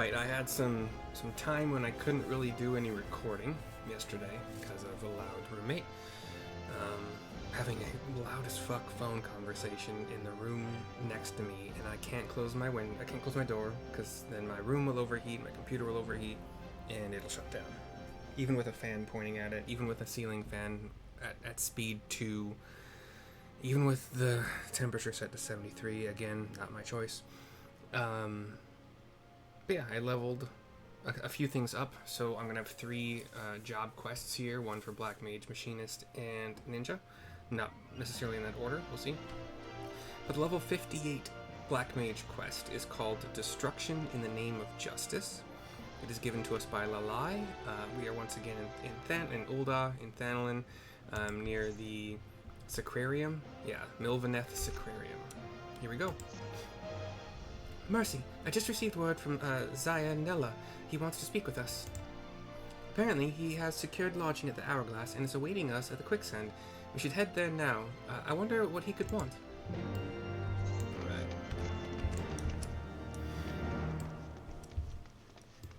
Alright, I had some time when I couldn't really do any recording yesterday because of a loud roommate. Having a loud as fuck phone conversation in the room next to me, and I can't close my door because then my room will overheat, my computer will overheat, and it'll shut down. Even with a fan pointing at it, even with a ceiling fan at speed 2, even with the temperature set to 73, again, not my choice. But yeah, I leveled a few things up, so I'm going to have 3 job quests here, one for Black Mage, Machinist, and Ninja. Not necessarily in that order, we'll see. But the level 58 Black Mage quest is called Destruction in the Name of Justice. It is given to us by Lalai. We are once again in Ul'dah, in Thanalin, near the Sacrarium. Yeah, Milvaneth Sacrarium. Here we go. Mercy, I just received word from Zhai'a Nella. He wants to speak with us. Apparently, he has secured lodging at the Hourglass and is awaiting us at the Quicksand. We should head there now. I wonder what he could want. Alright.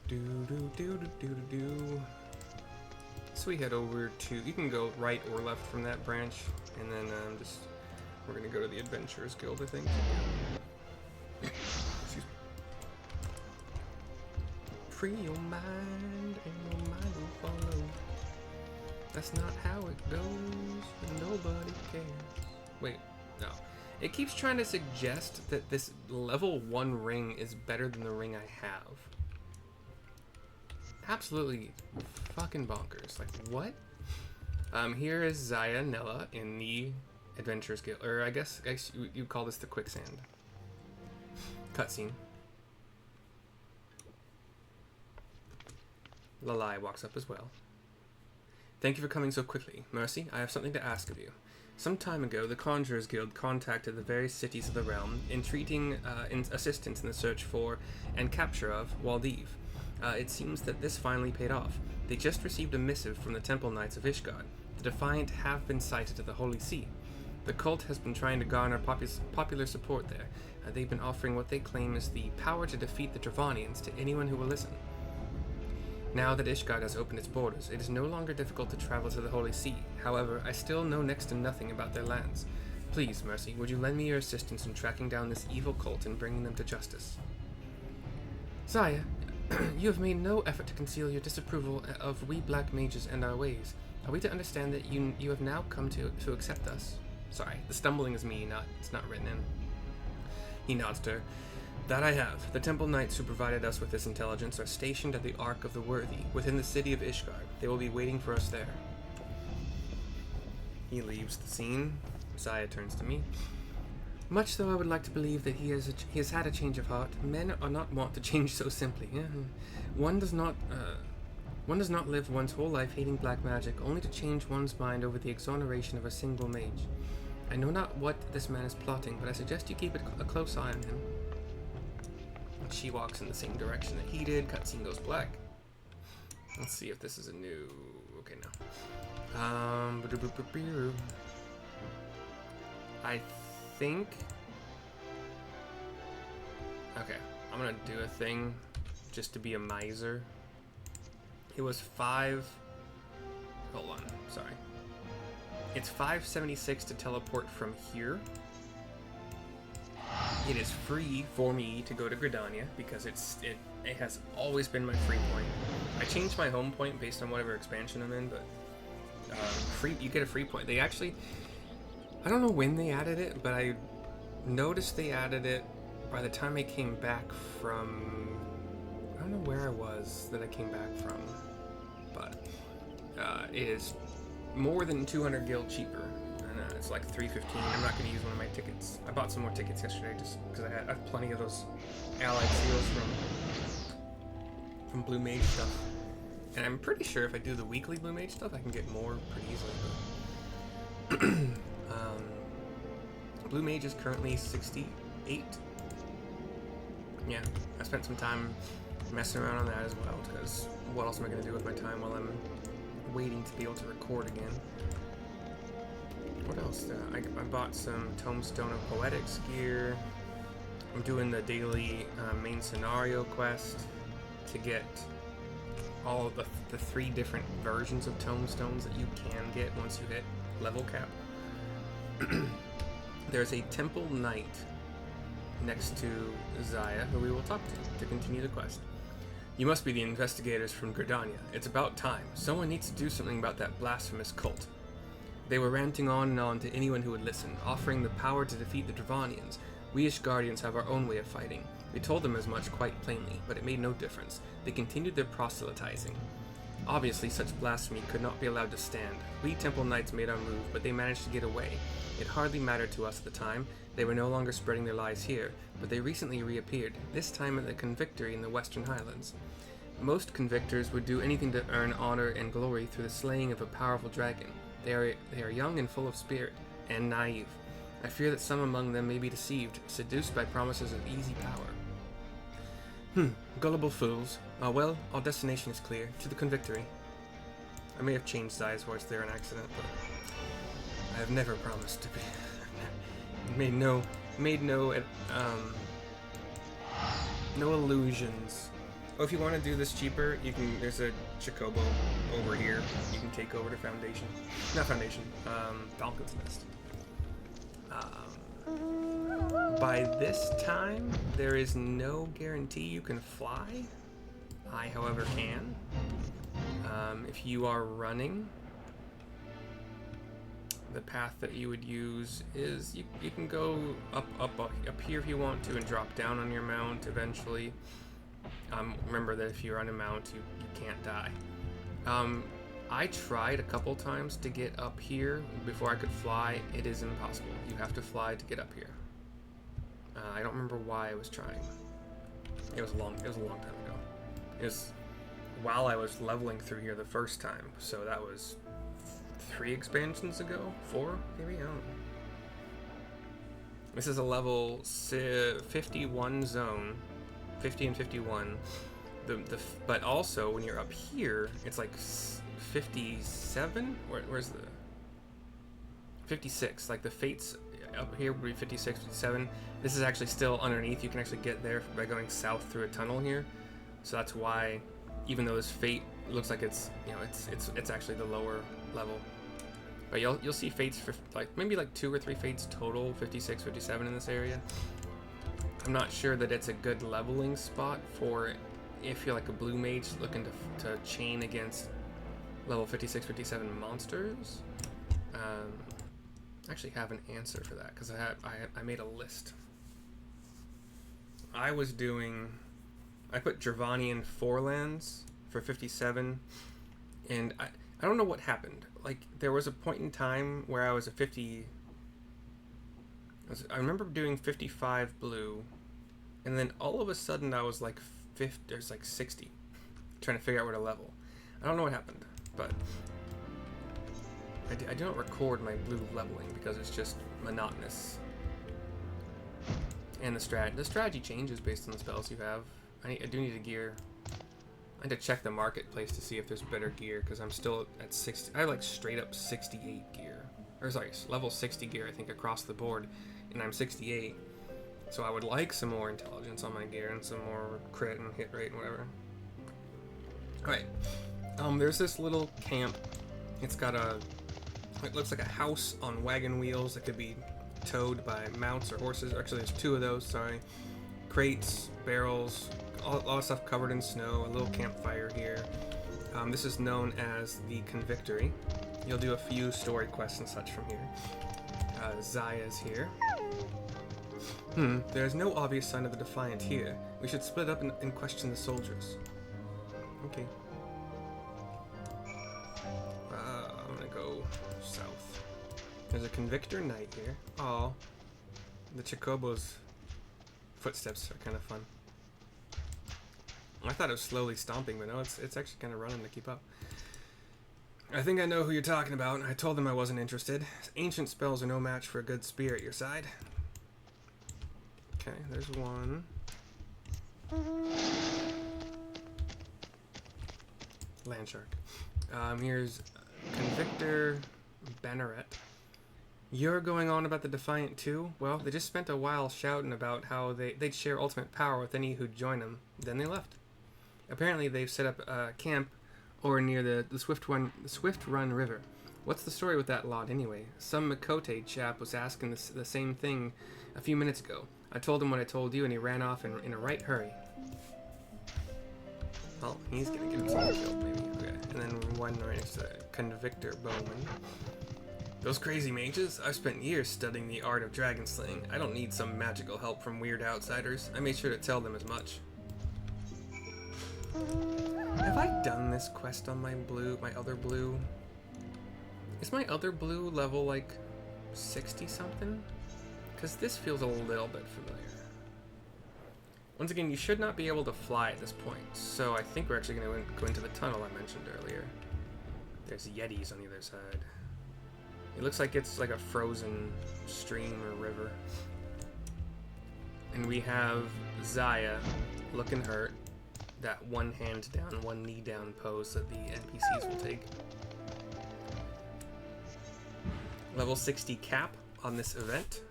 Do. So we head over to... You can go right or left from that branch, and then we're gonna go to the Adventurers Guild, I think. Excuse me. Free your mind, and your mind will follow. That's not how it goes, and nobody cares. Wait, no. It keeps trying to suggest that this level 1 ring is better than the ring I have. Absolutely fucking bonkers. Like, what? Here is Zhai'a Nella in the Adventurers Guild, or I guess you call this the Quicksand. Cutscene. Lalai walks up as well. Thank you for coming so quickly. Mercy, I have something to ask of you. Some time ago, the Conjurers Guild contacted the various cities of the realm, entreating assistance in the search for and capture of Waldiv. It seems that this finally paid off. They just received a missive from the Temple Knights of Ishgard. The Defiant have been sighted at the Holy See. The cult has been trying to garner popular support there. They've been offering what they claim is the power to defeat the Dravanians to anyone who will listen. Now that Ishgard has opened its borders, it is no longer difficult to travel to the Holy See. However, I still know next to nothing about their lands. Please, Mercy, would you lend me your assistance in tracking down this evil cult and bringing them to justice? Zhai'a, you have made no effort to conceal your disapproval of we black mages and our ways. Are we to understand that you have now come to accept us? Sorry, the stumbling is me, it's not written in. He nods to her. That I have. The Temple Knights who provided us with this intelligence are stationed at the Ark of the Worthy, within the city of Ishgard. They will be waiting for us there. He leaves the scene. Zhai'a turns to me. Much though I would like to believe that he has had a change of heart, men are not wont to change so simply. One does not live one's whole life hating black magic, only to change one's mind over the exoneration of a single mage. I know not what this man is plotting, but I suggest you keep a close eye on him. She walks in the same direction that he did. Cutscene goes black. Let's see if this is a new... Okay, no. I think... Okay, I'm gonna do a thing just to be a miser. It was 5... Hold on, sorry. It's 576 to teleport from here. It is free for me to go to Gridania because it has always been my free point. I changed my home point based on whatever expansion I'm in, but you get a free point. They actually, I don't know when they added it, but I noticed they added it by the time I came back from, I don't know where I was that I came back from, but it is more than 200 gil cheaper. It's like $3.15. I'm not going to use one of my tickets. I bought some more tickets yesterday just because I have plenty of those allied seals from Blue Mage stuff. And I'm pretty sure if I do the weekly Blue Mage stuff, I can get more pretty easily. But Blue Mage is currently 68. Yeah, I spent some time messing around on that as well because what else am I going to do with my time while I'm waiting to be able to record again? What else? I bought some Tombstone of Poetics gear. I'm doing the daily main scenario quest. to get all of the 3 different versions of tombstones that you can get once you hit level cap. There's a temple knight next to Zhai'a, who we will talk to continue the quest. You must be the investigators from Gridania. It's about time. Someone needs to do something about that blasphemous cult. They were ranting on and on to anyone who would listen, offering the power to defeat the Dravanians. We Ishgardians have our own way of fighting. We told them as much quite plainly, but it made no difference. They continued their proselytizing. Obviously, such blasphemy could not be allowed to stand. We Temple Knights made our move, but they managed to get away. It hardly mattered to us at the time. They were no longer spreading their lies here, but they recently reappeared, this time at the Convictory in the Western Highlands. Most convictors would do anything to earn honor and glory through the slaying of a powerful dragon. They are young and full of spirit, and naive. I fear that some among them may be deceived, seduced by promises of easy power. Gullible fools. Well, our destination is clear, to the Convictory. I may have changed Zhai'a's voice there in accident, but I have never promised to be. made no illusions. Oh, if you want to do this cheaper, you can. There's a Chocobo over here. You can take over to Foundation. Not Foundation. Falcon's Nest. By this time, there is no guarantee you can fly. I, however, can. If you are running, the path that you would use is you can go up here if you want to and drop down on your mount eventually. Remember that if you're on a mount, you can't die. I tried a couple times to get up here before I could fly. It is impossible. You have to fly to get up here. I don't remember why I was trying. It was a long time ago. It was while I was leveling through here the first time. So that was 3 expansions ago? 4 maybe? I don't know. This is a level 51 zone. 50 and 51. But also when you're up here, it's like 57? Where's the 56? Like the fates up here would be 56, 57. This is actually still underneath. You can actually get there by going south through a tunnel here. So that's why, even though this fate looks like it's, you know, it's actually the lower level. But you'll see fates for maybe 2 or 3 fates total, 56, 57 in this area. I'm not sure that it's a good leveling spot for if you're like a blue mage looking to chain against level 56, 57 monsters. I actually have an answer for that because I made a list. I put Dravanian Forelands for 57, and I don't know what happened. Like, there was a point in time where I was a 50. I remember doing 55 blue, and then all of a sudden I was like 50. There's like 60, trying to figure out where to level. I don't know what happened, but I do not record my blue leveling because it's just monotonous. And the strategy changes based on the spells you have. I do need a gear. I need to check the marketplace to see if there's better gear because I'm still at 60. I have like straight up 68 gear. Or sorry, level 60 gear I think across the board, and I'm 68. So I would like some more intelligence on my gear and some more crit and hit rate and whatever. Alright. There's this little camp. It's got it looks like a house on wagon wheels that could be towed by mounts or horses. Actually, there's 2 of those, sorry. Crates, barrels, a lot of stuff covered in snow, a little campfire here. This is known as the Convictory. You'll do a few story quests and such from here. Zhai'a's here. There's no obvious sign of the Defiant here. We should split up and question the soldiers. Okay. I'm gonna go south. There's a Convictor Knight here. Oh, the Chocobo's footsteps are kind of fun. I thought it was slowly stomping, but no, it's actually kind of running to keep up. I think I know who you're talking about. I told them I wasn't interested. Ancient spells are no match for a good spear at your side. Okay, there's one. Landshark. Here's Convictor Banneret. You're going on about the Defiant too? Well, they just spent a while shouting about how they'd share ultimate power with any who'd join them. Then they left. Apparently, they've set up a camp over near the Swift Run River. What's the story with that lot, anyway? Some Makote chap was asking the same thing a few minutes ago. I told him what I told you, and he ran off in a right hurry. Well, he's gonna get himself killed, maybe. Okay. And then one right next to Convictor Bowman. Those crazy mages? I've spent years studying the art of dragon slaying. I don't need some magical help from weird outsiders. I made sure to tell them as much. Have I done this quest on my other blue? Is my other blue level like 60 something? Because this feels a little bit familiar. Once again, you should not be able to fly at this point, so I think we're actually going to go into the tunnel I mentioned earlier. There's yetis on either side. It looks like it's like a frozen stream or river. And we have Zhai'a looking hurt. That one hand down, one knee down pose that the NPCs will take. Level 60 cap on this event.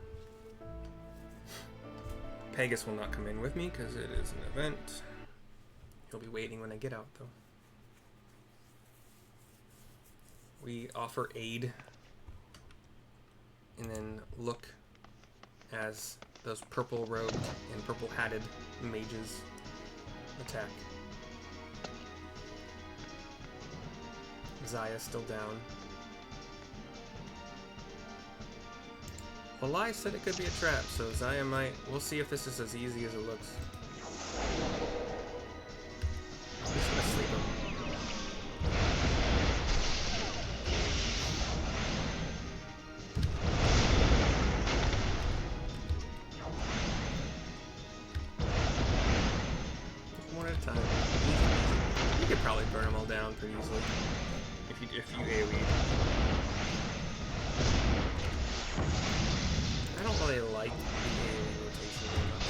Pegasus will not come in with me because it is an event. He'll be waiting when I get out, though. We offer aid, and then look as those purple robed and purple hatted mages attack. Zhai'a's still down. Well, I said it could be a trap, so Zhai'a might... We'll see if this is as easy as it looks. I'm just gonna sleep him. One at a time. You could probably burn them all down pretty easily. If you AoE. I don't really like the AoE rotation very much.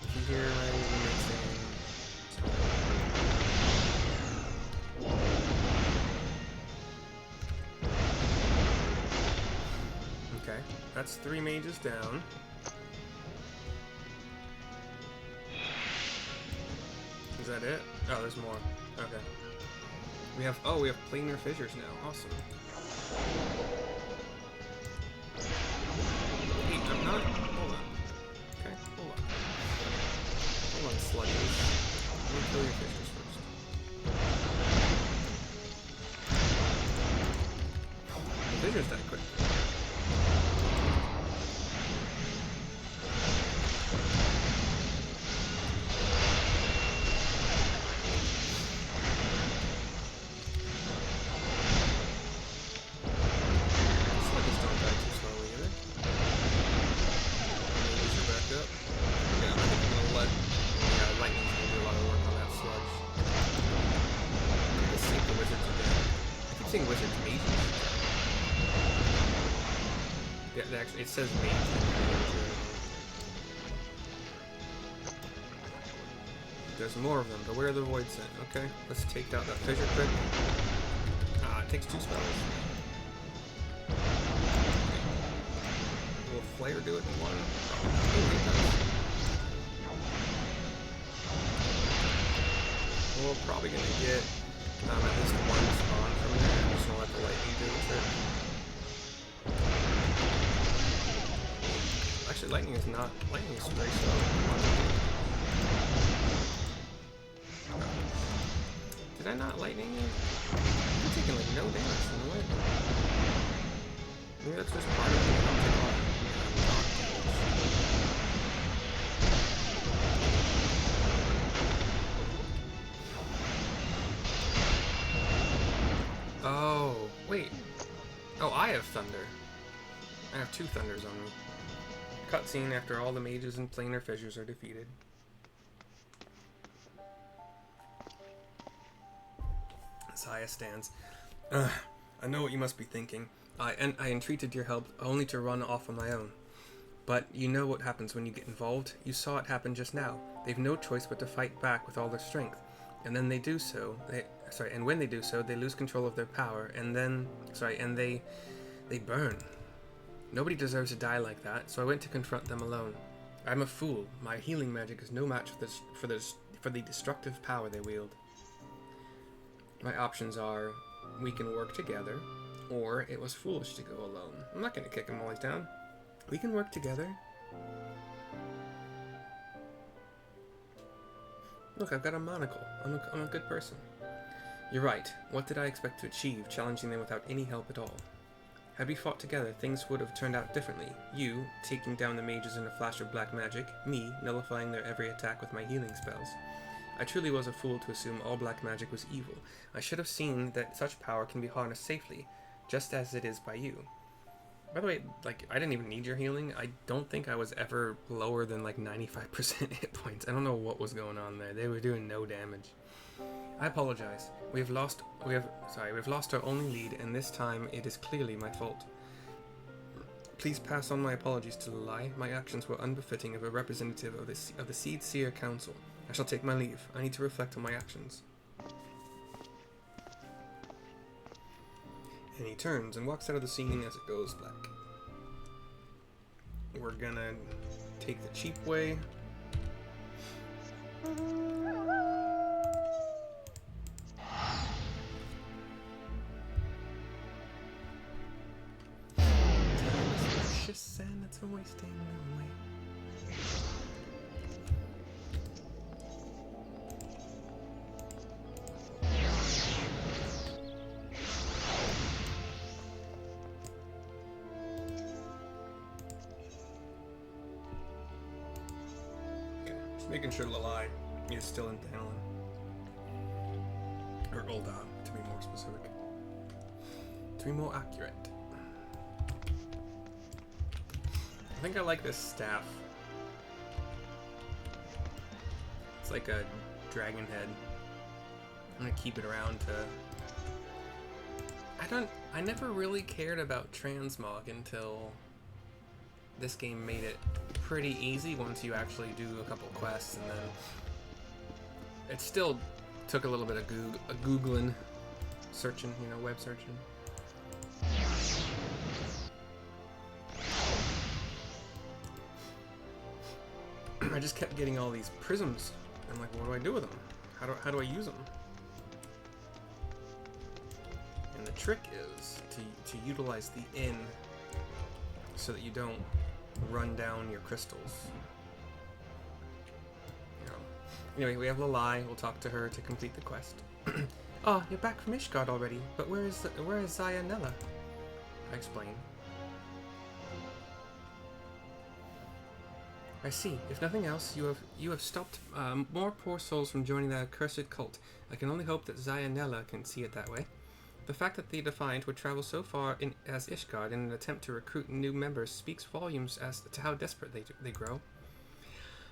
If you hear my roommate saying... Okay, that's 3 mages down. Is that it? Oh, there's more. Okay. We have planar fissures now. Awesome. Hey, I'm not. Hold on. Okay, hold on. Hold on, sluggies. Let me kill your fissures first. The fissures that quick. It says mate. There's more of them, but where are the void sent? Okay, let's take out that fissure quick. It takes 2 spells. Will Flare do it in 1? We're probably gonna get at least 1 spawn from there. I'm just gonna let the lightning do its thing. Actually, lightning is very slow. Did I not lightning you? I'm taking like no damage from the lightning. Maybe that's just part of it. Oh, wait. Oh, I have thunder. I have 2 thunders on me. Cutscene after all the mages and planar fissures are defeated. Zhai'a stands. I know what you must be thinking. I entreated your help only to run off on my own. But you know what happens when you get involved. You saw it happen just now. They've no choice but to fight back with all their strength. And then they do so. And when they do so, they lose control of their power. And then, they burn. Nobody deserves to die like that, so I went to confront them alone. I'm a fool. My healing magic is no match for the destructive power they wield. My options are, we can work together, or it was foolish to go alone. I'm not going to kick them always down. We can work together. Look, I've got a monocle. I'm a good person. You're right. What did I expect to achieve, challenging them without any help at all? Had we fought together, things would have turned out differently. You, taking down the mages in a flash of black magic, me, nullifying their every attack with my healing spells. I truly was a fool to assume all black magic was evil. I should have seen that such power can be harnessed safely, just as it is by you. By the way, like, I didn't even need your healing. I don't think I was ever lower than, like, 95% hit points. I don't know what was going on there. They were doing no damage. I apologize. We've lost our only lead, and this time it is clearly my fault. Please pass on my apologies to Zhai'a. My actions were unbefitting of a representative of the Seed Seer Council. I shall take my leave. I need to reflect on my actions. And he turns and walks out of the scene as it goes black. We're gonna take the cheap way. Precious and it's wasting away. Making sure Lalai is still in Talon. Or Ul'dah, to be more specific. To be more accurate. I think I like this staff. It's like a dragon head. I'm gonna keep it around to... I never really cared about transmog until this game made it pretty easy once you actually do a couple quests, and then it still took a little bit of googling, searching, you know, web searching. I just kept getting all these prisms. I'm like, what do I do with them? How do I use them? And the trick is to utilize the inn so that you don't run down your crystals. You know. Anyway, we have Lalai. We'll talk to her to complete the quest. Oh, you're back from Ishgard already. But where is Zhai'a? I explain. I see. If nothing else, you have stopped more poor souls from joining the accursed cult. I can only hope that Zhai'a can see it that way. The fact that the Defiant would travel so far as Ishgard in an attempt to recruit new members speaks volumes as to how desperate they grow.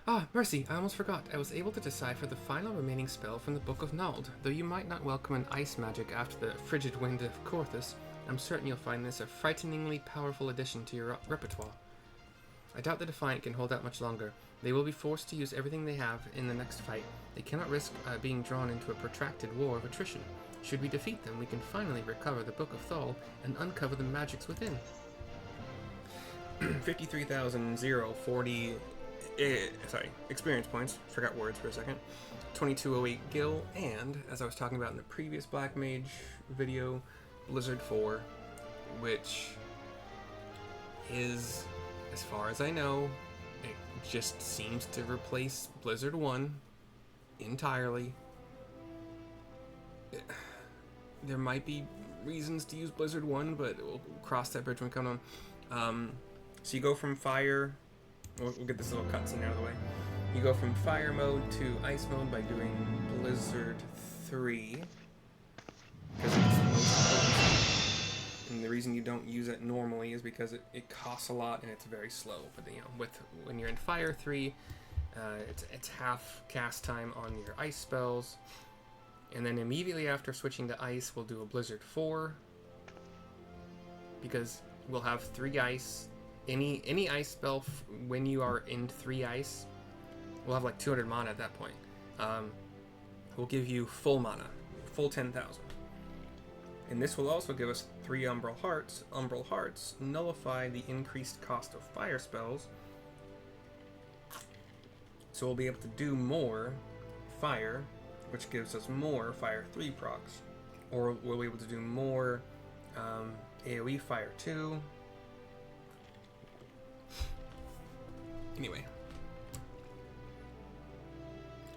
Ah, mercy, I almost forgot. I was able to decipher the final remaining spell from the Book of Nald. Though you might not welcome an ice magic after the frigid wind of Korthus, I'm certain you'll find this a frighteningly powerful addition to your repertoire. I doubt the Defiant can hold out much longer. They will be forced to use everything they have in the next fight. They cannot risk being drawn into a protracted war of attrition. Should we defeat them, we can finally recover the Book of Thal and uncover the magics within. 53,040 experience points. Forgot words for a second. 2208 gil, and as I was talking about in the previous Black Mage video, Blizzard 4, which is, as far as I know, it just seems to replace Blizzard 1 entirely. There might be reasons to use Blizzard 1, but we'll cross that bridge when we come on. So you go from fire... We'll get this little cutscene out of the way. You go from fire mode to ice mode by doing Blizzard 3. Because it's the most potent. And the reason you don't use it normally is because it costs a lot and it's very slow. But you know, when you're in Fire 3, it's half cast time on your ice spells. And then immediately after switching to ice, we'll do a Blizzard 4. Because we'll have 3 ice. Any ice spell when you are in 3 ice, we'll have like 200 mana at that point. We'll give you full mana, full 10,000. And this will also give us 3 Umbral Hearts. Umbral Hearts nullify the increased cost of fire spells So we'll be able to do more fire, which gives us more fire 3 procs. Or we'll be able to do more AoE fire 2. Anyway.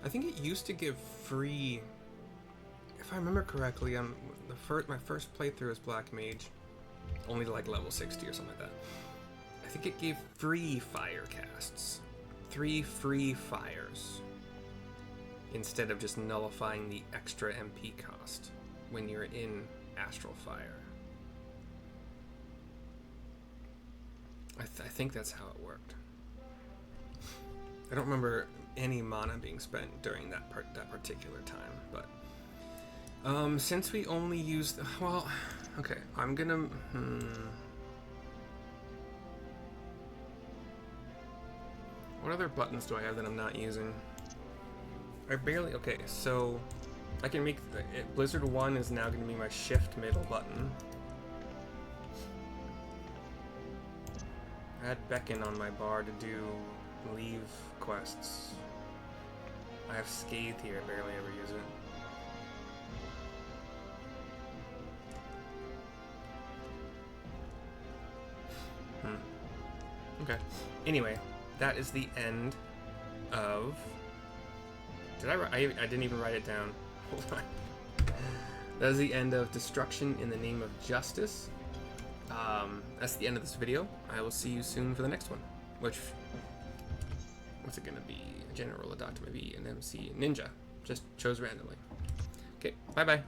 I think it used to give free... If I remember correctly, my first playthrough as Black Mage, only to like level 60 or something like that. I think it gave free fire casts. 3 free fires. Instead of just nullifying the extra MP cost when you're in Astral Fire. I think that's how it worked. I don't remember any mana being spent during that particular time, but since we only used, well, okay, I'm gonna what other buttons do I have that I'm not using? I barely, okay, so I can make Blizzard 1 is now going to be my shift middle button. I had Beckon on my bar to do leave quests. I have Scathe here, I barely ever use it. Okay. Anyway, that is the end of... I didn't even write it down. Hold on. That is the end of Destruction in the Name of Justice. That's the end of this video. I will see you soon for the next one. What's it gonna be? A general, a doctor, maybe an MC, ninja. Just chose randomly. Okay, bye-bye.